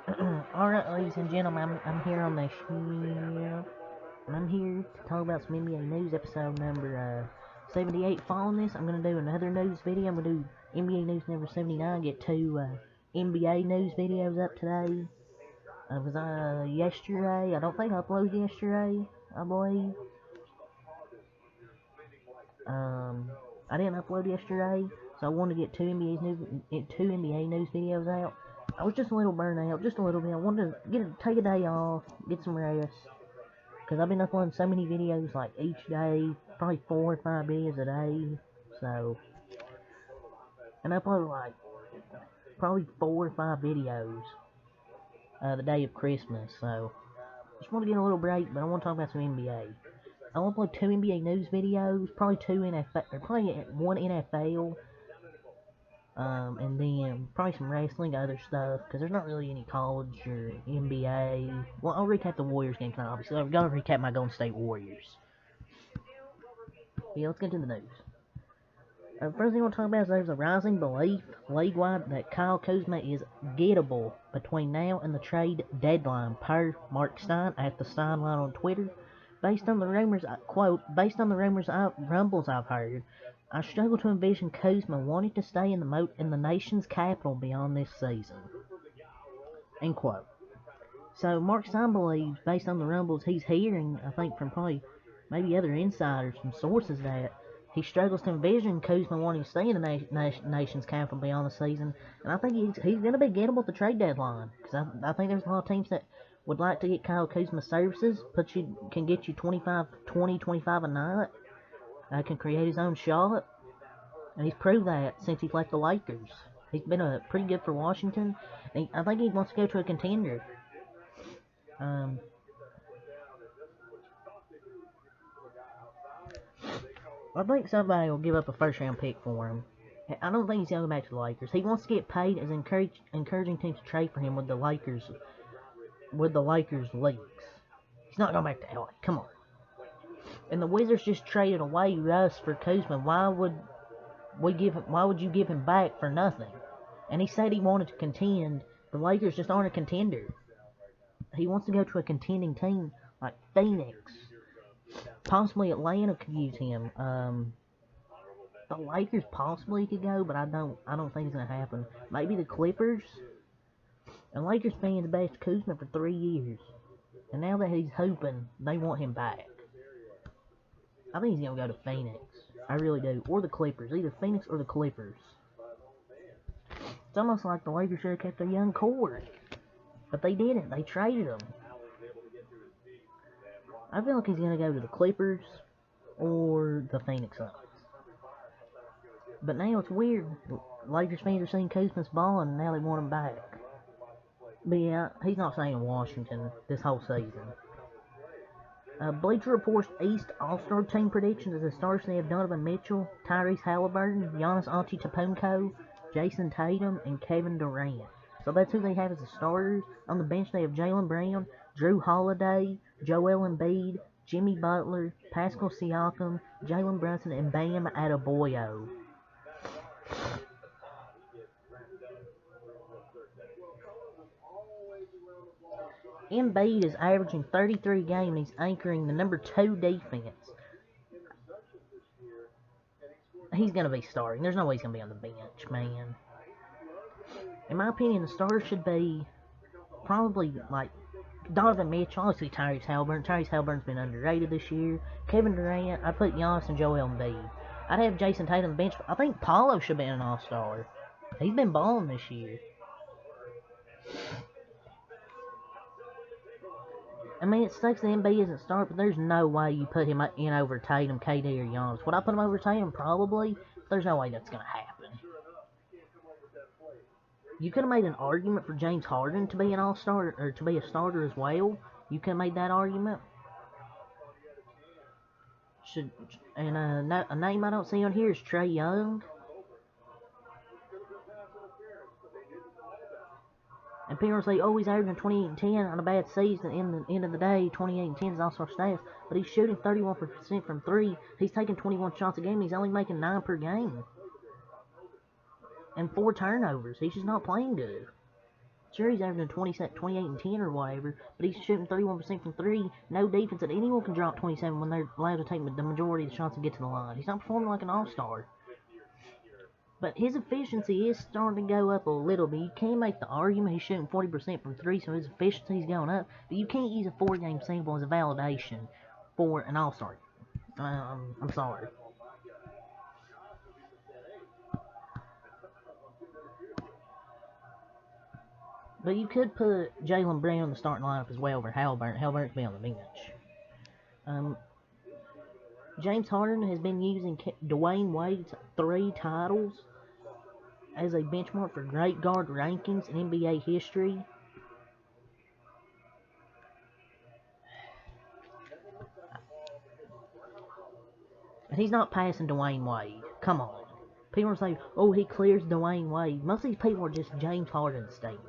Alright, ladies and gentlemen, I'm here on the show, and I'm here to talk about some NBA news, episode number 78. Following this, I'm going to do another news video. I'm going to do NBA news number 79, get two NBA news videos up today. It was yesterday. I don't think I uploaded yesterday, I believe. I didn't upload yesterday, so I wanted to get two NBA news videos out. I was just a little burnt out, just a little bit. I wanted to take a day off, get some rest, because I've been uploading so many videos, like each day, probably 4 or 5 videos a day. So, and I upload like probably 4 or 5 videos the day of Christmas. So, just want to get a little break, but I want to talk about some NBA. I want to upload 2 NBA news videos, probably probably one NFL. And then probably some wrestling, other stuff, because there's not really any college or NBA. Well, I'll recap the Warriors game tonight, obviously. I've got to recap my Golden State Warriors. Yeah, let's get to the news. First thing I want to talk about is there's a rising belief league-wide that Kyle Kuzma is gettable between now and the trade deadline, per Mark Stein at the Steinline on Twitter. Based on the rumors, based on the rumbles I've heard, I struggle to envision Kuzma wanting to stay in the nation's capital beyond this season. End quote. So Mark Stein believes, based on the rumbles he's hearing, I think from probably maybe other insiders, from sources, that he struggles to envision Kuzma wanting to stay in the nation's capital beyond the season, and I think he's going to be gettable at the trade deadline, because I think there's a lot of teams that would like to get Kyle Kuzma's services, can get you 25 a night, can create his own shot, and he's proved that since he left the Lakers. He's been pretty good for Washington, and I think he wants to go to a contender. I think somebody will give up a first-round pick for him. I don't think he's going to go back to the Lakers. He wants to get paid as encouraging teams to trade for him with the Lakers leaks. He's not going back to LA. Come on. And the Wizards just traded away Russ for Kuzma. Why would you give him back for nothing? And he said he wanted to contend. The Lakers just aren't a contender. He wants to go to a contending team like Phoenix. Possibly Atlanta could use him. The Lakers possibly could go, but I don't think it's gonna happen. Maybe the Clippers. And Lakers fans bashed Kuzma for 3 years, and now that he's hooping, they want him back. I think he's gonna go to Phoenix. I really do, or the Clippers, either Phoenix or the Clippers. It's almost like the Lakers should have kept their young core, but they didn't. They traded him. I feel like he's gonna go to the Clippers or the Phoenix Suns. But now it's weird. Lakers fans are seeing Kuzma's ball, and now they want him back. But yeah, he's not staying in Washington this whole season. Bleacher Report's East All-Star team predictions as the stars they have Donovan Mitchell, Tyrese Halliburton, Giannis Antetokounmpo, Jason Tatum, and Kevin Durant. So that's who they have as the starters. On the bench they have Jaylen Brown, Drew Holiday, Joel Embiid, Jimmy Butler, Pascal Siakam, Jalen Brunson, and Bam Adebayo. Embiid is averaging 33 a game, and he's anchoring the number 2 defense. He's going to be starting. There's no way he's going to be on the bench, man. In my opinion, the starter should be probably like Donovan Mitchell, obviously Tyrese Halliburton. Tyrese Halliburton's been underrated this year. Kevin Durant, I put Giannis and Joel Embiid. I'd have Jason Tatum on the bench. I think Paulo should be an all-star. He's been balling this year. I mean, it sucks that Embiid isn't start, but there's no way you put him in over Tatum, KD, or Giannis. Would I put him over Tatum? Probably. There's no way that's going to happen. You could have made an argument for James Harden to be an all-star, or to be a starter as well. You could have made that argument. A name I don't see on here is Trae Young. And people say, oh, he's averaging 28 and 10 on a bad season. In the end of the day, 28 and 10 is all-star status. But he's shooting 31% from 3. He's taking 21 shots a game. He's only making 9 per game. And 4 turnovers. He's just not playing good. Sure, he's averaging 28 and 10 or whatever, but he's shooting 31% from 3. No defense, that anyone can drop 27 when they're allowed to take the majority of the shots and get to the line. He's not performing like an all-star. But his efficiency is starting to go up a little bit. You can make the argument he's shooting 40% from 3, so his efficiency's going up, but you can't use a 4-game sample as a validation for an all-star. I'm sorry. But you could put Jaylen Brown in the starting lineup as well over Haliburton. Haliburton's be on the bench. James Harden has been using Dwayne Wade's 3 titles as a benchmark for great guard rankings in NBA history. And he's not passing Dwayne Wade. Come on. People are saying, oh, he clears Dwayne Wade. Most of these people are just James Harden statements.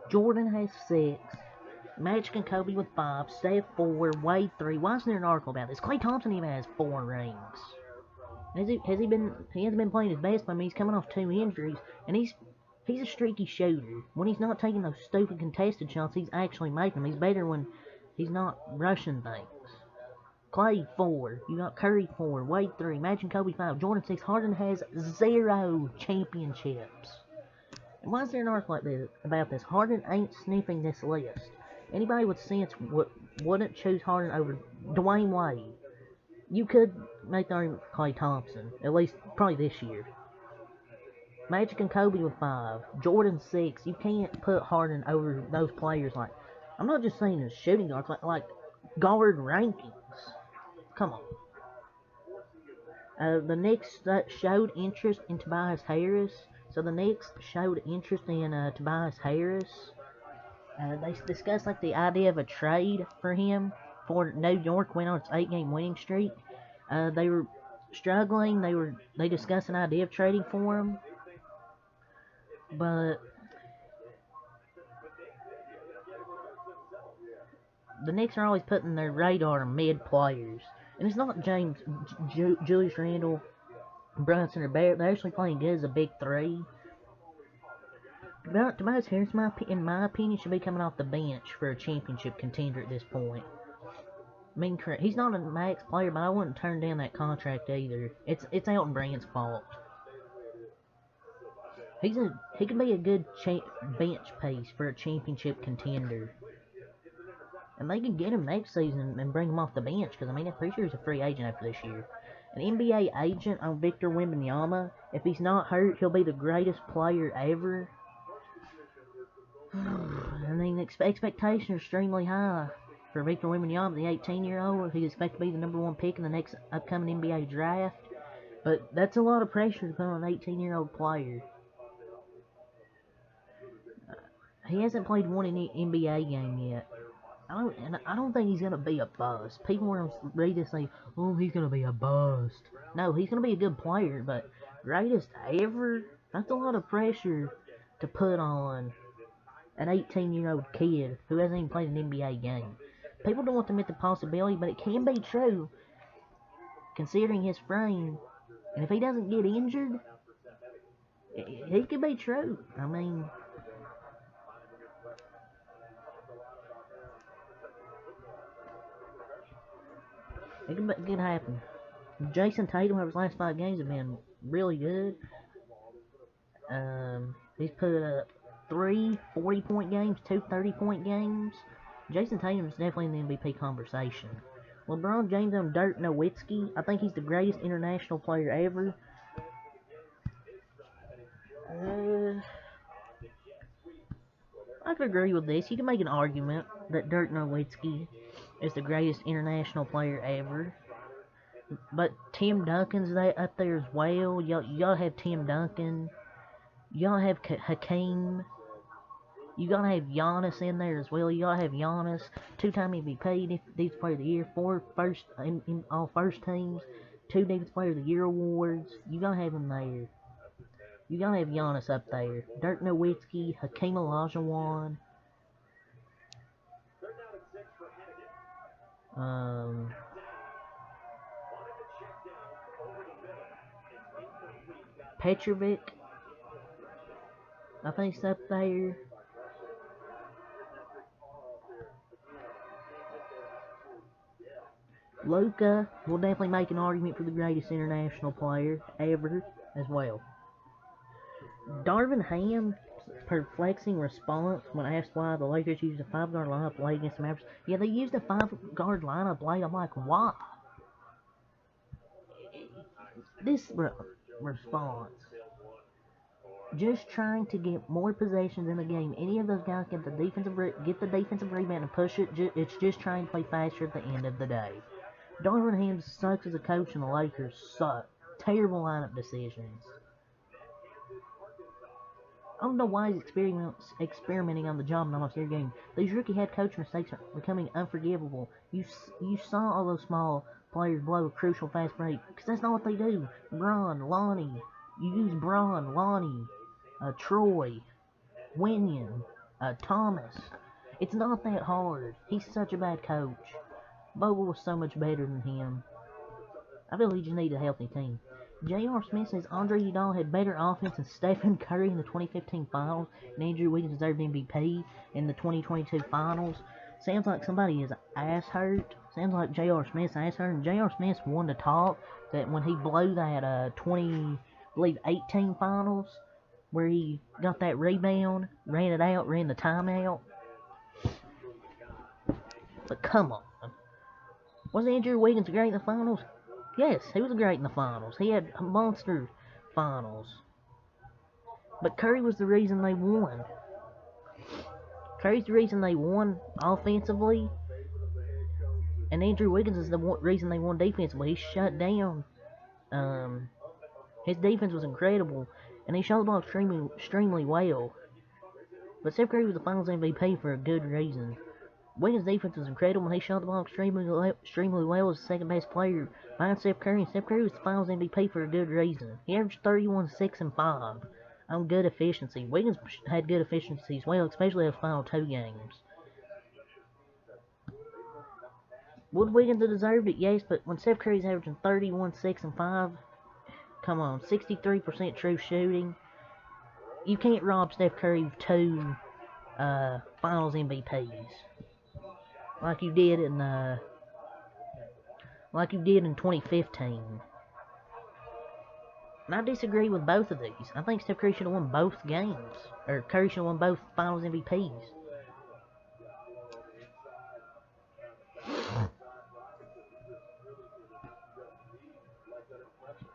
Jordan has 6. Magic and Kobe with 5. Steph 4. Wade 3. Why isn't there an article about this? Klay Thompson even has 4 rings. He hasn't been playing his best, but I mean, he's coming off 2 injuries, and he's a streaky shooter. When he's not taking those stupid contested shots, he's actually making them. He's better when he's not rushing things. Klay 4. You got Curry 4. Wade 3. Magic and Kobe 5. Jordan 6. Harden has 0 championships. And why is there an article like this about this? Harden ain't sniffing this list. Anybody with sense wouldn't choose Harden over Dwayne Wade. You could make the argument for Klay Thompson, at least probably this year. Magic and Kobe with 5. Jordan 6. You can't put Harden over those players. Like, I'm not just saying as shooting guards, like guard rankings. Come on. The Knicks showed interest in Tobias Harris. So the Knicks showed interest in Tobias Harris. They discussed like the idea of a trade for him before New York went on its 8-game winning streak. They were struggling. They discussed an idea of trading for him, but the Knicks are always putting their radar on mid players, and it's not Julius Randle, Brunson, or Barrett. They're actually playing good as a big 3. Tobias Harris, in my opinion, should be coming off the bench for a championship contender at this point. I mean, he's not a max player, but I wouldn't turn down that contract either. It's Elton Brand's fault. He could be a good bench piece for a championship contender. And they can get him next season and bring him off the bench, because, I mean, I'm pretty sure he's a free agent after this year. An NBA agent on Victor Wembanyama, if he's not hurt, he'll be the greatest player ever. I mean, expectations are extremely high for Victor Wembanyama, the 18-year-old. He's expected to be the number 1 pick in the next upcoming NBA draft. But that's a lot of pressure to put on an 18-year-old player. He hasn't played one NBA game yet. I don't think he's going to be a bust. People want to read this and say, oh, he's going to be a bust. No, he's going to be a good player, but greatest ever? That's a lot of pressure to put on an 18-year-old kid who hasn't even played an NBA game. People don't want to admit the possibility, but it can be true, considering his frame. And if he doesn't get injured, it could be true. I mean, it could happen. Jason Tatum, over his last 5 games, have been really good. He's put up 3 40-point games, 2 30-point games. Jason Tatum is definitely in the MVP conversation. LeBron James on Dirk Nowitzki. I think he's the greatest international player ever. I could agree with this. You can make an argument that Dirk Nowitzki is the greatest international player ever. But Tim Duncan's up there as well. Y'all have Tim Duncan. Y'all have Hakeem. You gotta have Giannis in there as well. You gotta have Giannis, 2-time MVP, Defensive Player of the Year, 4 first in all first teams, 2 Defensive Player of the Year awards. You gotta have him there. You gotta have Giannis up there. Dirk Nowitzki, Hakeem Olajuwon. Petrovic. I think it's up there. Luka will definitely make an argument for the greatest international player ever as well. Darvin Ham's perplexing response when asked why the Lakers used a 5-guard lineup late against the Mavericks. Yeah, they used a 5-guard lineup late. I'm like, why? This response. Just trying to get more possessions in the game. Any of those guys get the defensive rebound and push it. It's just trying to play faster at the end of the day. Darvin Ham sucks as a coach, and the Lakers suck. Terrible lineup decisions. I don't know why he's experimenting on the job in almost every game. These rookie head coach mistakes are becoming unforgivable. You saw all those small players blow a crucial fast break, because that's not what they do. Bron, Lonnie. You use Bron, Lonnie, Troy, Winion, Thomas. It's not that hard. He's such a bad coach. Bogle was so much better than him. I feel he just needs a healthy team. J.R. Smith says Andre Iguodala had better offense than Stephen Curry in the 2015 finals, and Andrew Wiggins deserved MVP in the 2022 finals. Sounds like somebody is ass hurt. Sounds like J.R. Smith's ass hurt, and J.R. Smith's one to talk that when he blew that 2018 finals, where he got that rebound, ran it out, ran the timeout. But come on. Was Andrew Wiggins great in the finals? Yes, he was great in the finals. He had monster finals. But Curry was the reason they won. Curry's the reason they won offensively. And Andrew Wiggins is the reason they won defensively. He shut down. His defense was incredible. And he shot the ball extremely well. But Steph Curry was the finals MVP for a good reason. Wiggins' defense was incredible, and he shot the ball extremely well as the second best player behind Steph Curry. And Steph Curry was the finals MVP for a good reason. He averaged 31, 6, and 5 on good efficiency. Wiggins had good efficiency as well, especially in the final 2 games. Would Wiggins have deserved it? Yes, but when Steph Curry's averaging 31, 6, and 5, come on, 63% true shooting, you can't rob Steph Curry of 2 finals MVPs. Like you did in 2015. And I disagree with both of these. I think Steph Curry should have won both games. Or Curry should have won both finals MVPs.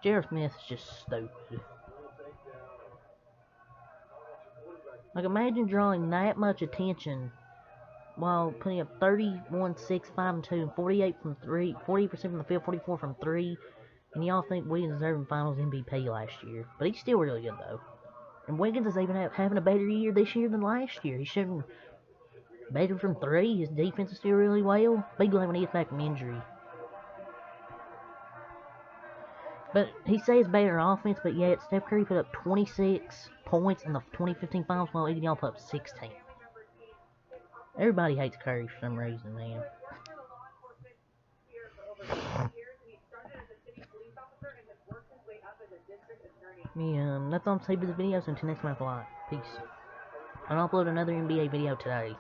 J.R. Smith is just stupid. Like, imagine drawing that much attention while putting up 31, 6, 5, and 2, and 48 from 3, 40% from the field, 44 from 3, and y'all think Wiggins deserved finals MVP last year. But he's still really good, though. And Wiggins is even having a better year this year than last year. He's shooting better from 3. His defense is still really well. Be glad when he gets back from injury. But he says better offense, but yet Steph Curry put up 26 points in the 2015 finals while Iguodala put up 16. Everybody hates Curry for some reason, man. Yeah, that's all I'm saying for this video, so until next time, Peace. I'll upload another NBA video today.